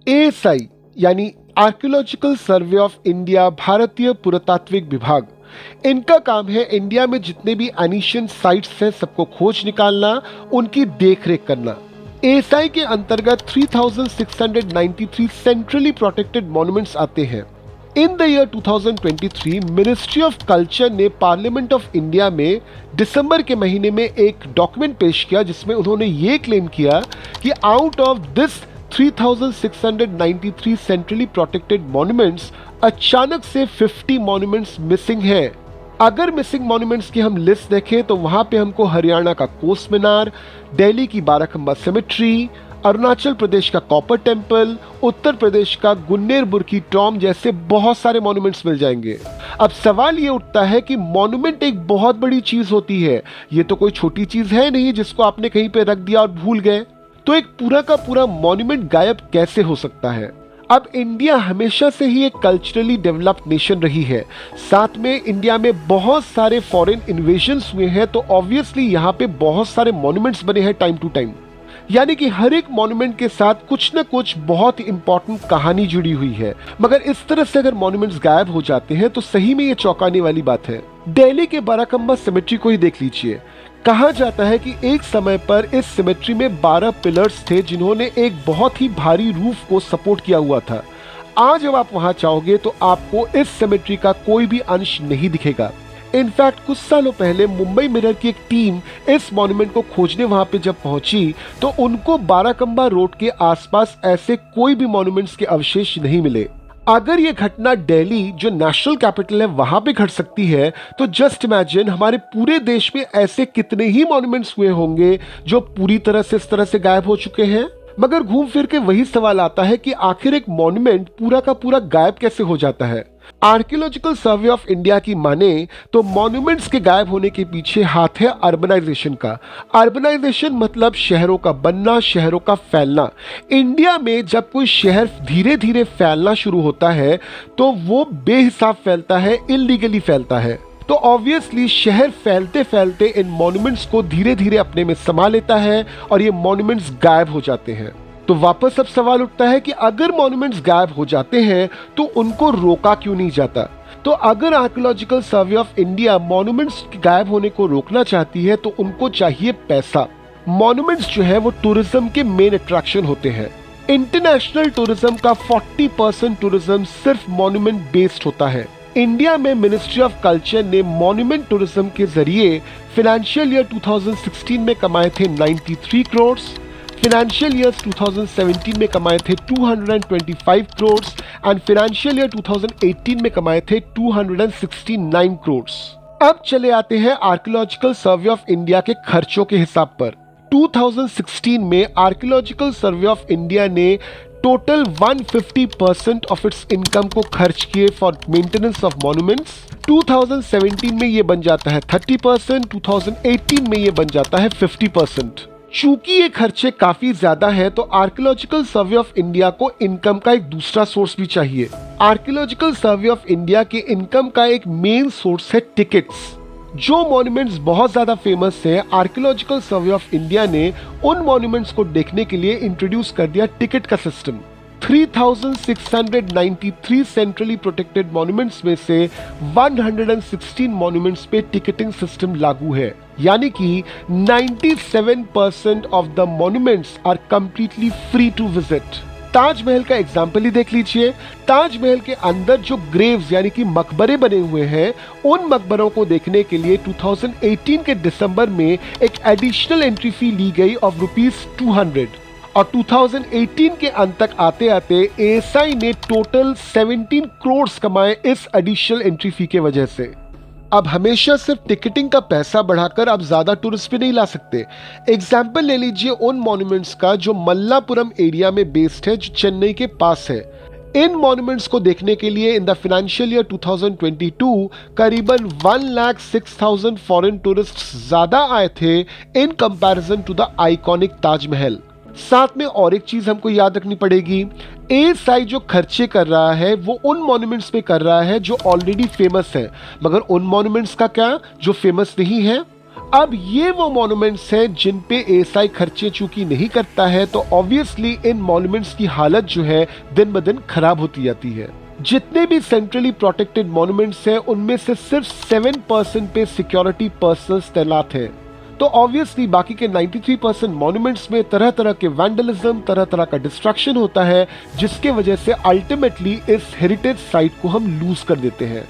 ASI यानी archaeological survey of India, भारतीय पुरातात्विक विभाग, इनका काम है इंडिया में जितने भी एनिशिएंट साइट्स हैं सबको खोज निकालना, उनकी देखरेख करना। एएसआई के अंतर्गत 3693 सेंट्रली प्रोटेक्टेड मॉन्यूमेंट्स आते हैं। In the year 2023 ministry of culture ने पार्लियामेंट ऑफ इंडिया में दिसंबर के महीने में एक डॉक्यूमेंट पेश किया जिसमें उन्होंने ये क्लेम किया कि out of this 3693 centrally protected monuments अचानक से 50 मॉन्यूमेंट्स मिसिंग हैं। अगर मिसिंग मॉन्यूमेंट्स की हम लिस्ट देखें तो वहां पे हमको हरियाणा का कोस मीनार, दिल्ली की बाराखंबा सेमेट्री, अरुणाचल प्रदेश का कॉपर टेम्पल, उत्तर प्रदेश का गुन्नेरबुर की टॉम जैसे बहुत सारे मॉन्यूमेंट्स मिल जाएंगे। अब सवाल ये उठता है कि मॉन्यूमेंट एक बहुत बड़ी चीज होती है, ये तो कोई छोटी चीज है नहीं जिसको आपने कहीं पे रख दिया और भूल गए। तो एक पूरा का पूरा मॉन्यूमेंट गायब कैसे हो सकता है? अब इंडिया हमेशा से ही एक कल्चरली डेवलप्ड नेशन रही है, साथ में इंडिया में बहुत सारे फॉरेन इन्वेजन्स हुए हैं, तो ऑब्वियसली यहाँ पे बहुत सारे मॉन्यूमेंट्स बने हैं टाइम टू टाइम। यानी कि हर एक मॉन्यूमेंट के साथ कुछ न कुछ बहुत इंपॉर्टेंट कहानी जुड़ी हुई है। मगर इस तरह से अगर मॉन्यूमेंट्स गायब हो जाते हैं तो सही में ये चौंकाने वाली बात है। दिल्ली के बाराखंबा सेमेट्री को ही देख लीजिए। कहा जाता है कि एक समय पर इस सिमेट्री में 12 पिलर्स थे जिन्होंने एक बहुत ही भारी रूफ को सपोर्ट किया हुआ था। आज जब आप वहां जाओगे तो आपको इस सिमेट्री का कोई भी अंश नहीं दिखेगा। इनफैक्ट कुछ सालों पहले मुंबई मिरर की एक टीम इस मॉन्यूमेंट को खोजने वहां पे जब पहुंची तो उनको बाराकंबा रोड के आसपास ऐसे कोई भी मॉन्यूमेंट्स के अवशेष नहीं मिले। अगर ये घटना दिल्ली जो नेशनल कैपिटल है वहां पे घट सकती है तो जस्ट इमेजिन हमारे पूरे देश में ऐसे कितने ही मॉन्यूमेंट्स हुए होंगे जो पूरी तरह से इस तरह से गायब हो चुके हैं। मगर घूम फिर के वही सवाल आता है कि आखिर एक मॉन्यूमेंट पूरा का पूरा गायब कैसे हो जाता है। आर्कियोलॉजिकल सर्वे ऑफ इंडिया की माने तो मॉन्यूमेंट्स के गायब होने के पीछे हाथ है अर्बनाइजेशन का। अर्बनाइजेशन मतलब शहरों का बनना, शहरों का फैलना। इंडिया में जब कोई शहर धीरे धीरे फैलना शुरू होता है तो वो बेहिसाब फैलता है, इल्लीगली फैलता है। तो ऑब्वियसली शहर फैलते फैलते इन मॉन्यूमेंट्स को धीरे धीरे अपने में समा लेता है और ये मॉन्यूमेंट्स गायब हो जाते हैं। तो वापस अब सवाल उठता है कि अगर मॉन्यूमेंट्स गायब हो जाते हैं तो उनको रोका क्यों नहीं जाता? तो अगर archaeological survey of India monuments गायब होने को रोकना चाहती है तो उनको चाहिए पैसा। मॉन्यूमेंट्स जो है वो टूरिज्म के मेन अट्रैक्शन होते हैं। इंटरनेशनल टूरिज्म का 40% टूरिज्म सिर्फ मॉन्यूमेंट बेस्ड होता है। इंडिया में मिनिस्ट्री ऑफ कल्चर ने मॉन्यूमेंट टूरिज्म के जरिए फाइनेंशियल ईयर 2016 में कमाए थे 93 करोड़, फाइनेंशियल ईयर 2017 में कमाए थे 225 करोड़ एंड फाइनेंशियल ईयर 2018 में कमाए थे 269 करोड़। अब चले आते हैं आर्कियोलॉजिकल सर्वे ऑफ इंडिया के खर्चों के हिसाब पर। 2016 में आर्कियोलॉजिकल सर्वे ऑफ इंडिया ने टोटल 150% ऑफ इट्स इनकम को खर्च किए फॉर मेंटेनेंस ऑफ मॉन्यूमेंट्स। 2017 में ये बन जाता है 30%, 2018 में ये बन जाता है 50%। चूंकि ये खर्चे काफी ज्यादा है तो आर्कियोलॉजिकल सर्वे ऑफ इंडिया को इनकम का एक दूसरा सोर्स भी चाहिए। आर्कियोलॉजिकल सर्वे ऑफ इंडिया के इनकम का एक मेन सोर्स है टिकट्स। जो मॉन्यूमेंट्स बहुत ज्यादा फेमस है, आर्कियोलॉजिकल सर्वे ऑफ इंडिया ने उन मॉन्यूमेंट्स को देखने के लिए इंट्रोड्यूस कर दिया टिकट का सिस्टम। 3693 सेंट्रली प्रोटेक्टेड मॉन्यूमेंट्स में से 116 मॉन्यूमेंट्स पे टिकटिंग सिस्टम लागू है, यानी कि 97% of the monuments are completely free to visit. Taj Mahal का एग्जाम्पल ही देख लीजिए। ताजमहल के अंदर जो ग्रेव्स यानी कि मकबरे बने हुए हैं, उन मकबरों को देखने के लिए 2018 के दिसंबर में एक एडिशनल एंट्री फी ली गई ऑफ ₹200 और 2018 के अंत तक आते आते एएसआई ने टोटल 17 करोड़ कमाए इस एडिशनल एंट्री फी के वजह से। अब हमेशा सिर्फ टिकटिंग का पैसा बढ़ाकर आप ज्यादा टूरिस्ट भी नहीं ला सकते। एग्जाम्पल ले लीजिए उन मॉन्यूमेंट्स का जो मल्लापुरम एरिया में बेस्ड है, जो चेन्नई के पास है। इन मॉन्यूमेंट्स को देखने के लिए इन द फाइनेंशियल ईयर 2022 करीबन 1,06,000 फॉरेन टूरिस्ट ज्यादा आए थे in comparison to the iconic Taj Mahal. साथ में और एक चीज हमको याद रखनी पड़ेगी, एएसआई जो खर्चे कर रहा है वो उन मॉन्यूमेंट्स पे कर रहा है जो ऑलरेडी फेमस है, मगर उन मॉन्यूमेंट्स का क्या जो फेमस नहीं है। अब ये वो मॉन्यूमेंट्स हैं जिन पे एएसआई खर्चे चूंकि नहीं करता है, तो ऑब्वियसली इन मॉन्यूमेंट्स की हालत जो है दिन ब दिन खराब होती जाती है। जितने भी सेंट्रली प्रोटेक्टेड मॉन्यूमेंट्स हैं उनमें से सिर्फ 7% पे सिक्योरिटी पर्सनल्स तैनात हैं। तो ऑब्वियसली बाकी के 93% मॉन्यूमेंट्स में तरह तरह के वैंडलिज्म, तरह तरह का डिस्ट्रक्शन होता है, जिसके वजह से अल्टीमेटली इस हेरिटेज साइट को हम लूज कर देते हैं।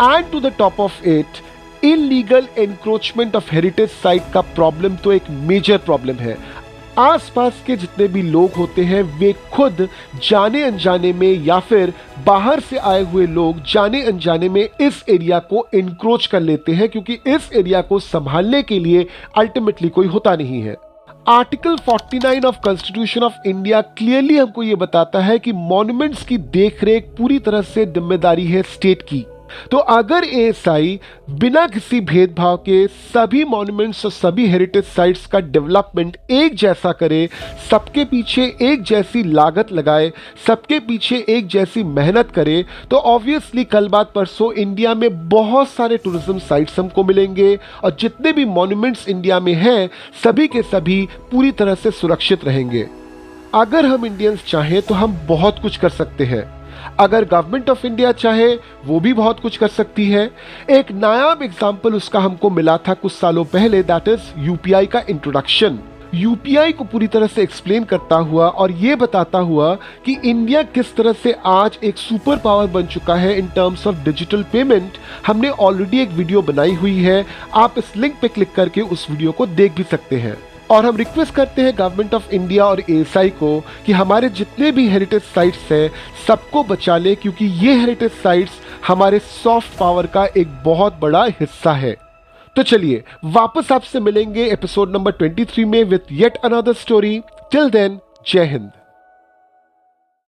And to the top of it, illegal encroachment of heritage site का प्रॉब्लम तो एक मेजर प्रॉब्लम है। आसपास के जितने भी लोग होते हैं वे खुद जाने अनजाने में या फिर बाहर से आए हुए लोग जाने अनजाने में इस एरिया को एनक्रोच कर लेते हैं, क्योंकि इस एरिया को संभालने के लिए अल्टीमेटली कोई होता नहीं है। Article 49 of constitution of India clearly हमको ये बताता है कि मॉन्यूमेंट्स की देखरेख पूरी तरह से जिम्मेदारी है स्टेट की। तो अगर एएसआई बिना किसी भेदभाव के सभी मॉन्यूमेंट्स और सभी हेरिटेज साइट्स का डेवलपमेंट एक जैसा करे, सबके पीछे एक जैसी लागत लगाए, सबके पीछे एक जैसी मेहनत करे, तो ऑब्वियसली कल बात परसों इंडिया में बहुत सारे टूरिज्म साइट्स हमको मिलेंगे और जितने भी मॉन्यूमेंट्स इंडिया में हैं सभी के सभी पूरी तरह से सुरक्षित रहेंगे। अगर हम इंडियंस चाहें तो हम बहुत कुछ कर सकते हैं। अगर गवर्नमेंट ऑफ इंडिया चाहे वो भी बहुत कुछ कर सकती है। एक नायाब एग्जाम्पल उसका हमको मिला था कुछ सालों पहले, दैट इज यूपीआई का इंट्रोडक्शन। यूपीआई को पूरी तरह से एक्सप्लेन करता हुआ और ये बताता हुआ कि इंडिया किस तरह से आज एक सुपर पावर बन चुका है in terms of digital payment. हमने ऑलरेडी एक वीडियो बनाई हुई है, आप इस लिंक पे क्लिक करके उस वीडियो को देख भी सकते हैं। और हम रिक्वेस्ट करते हैं गवर्नमेंट ऑफ इंडिया और एएसआई को कि हमारे जितने भी हेरिटेज साइट्स हैं सबको बचा ले, क्योंकि ये हेरिटेज साइट्स हमारे सॉफ्ट पावर का एक बहुत बड़ा हिस्सा है। तो चलिए वापस आपसे मिलेंगे एपिसोड नंबर 23 में with yet another story. Till then, जय हिंद।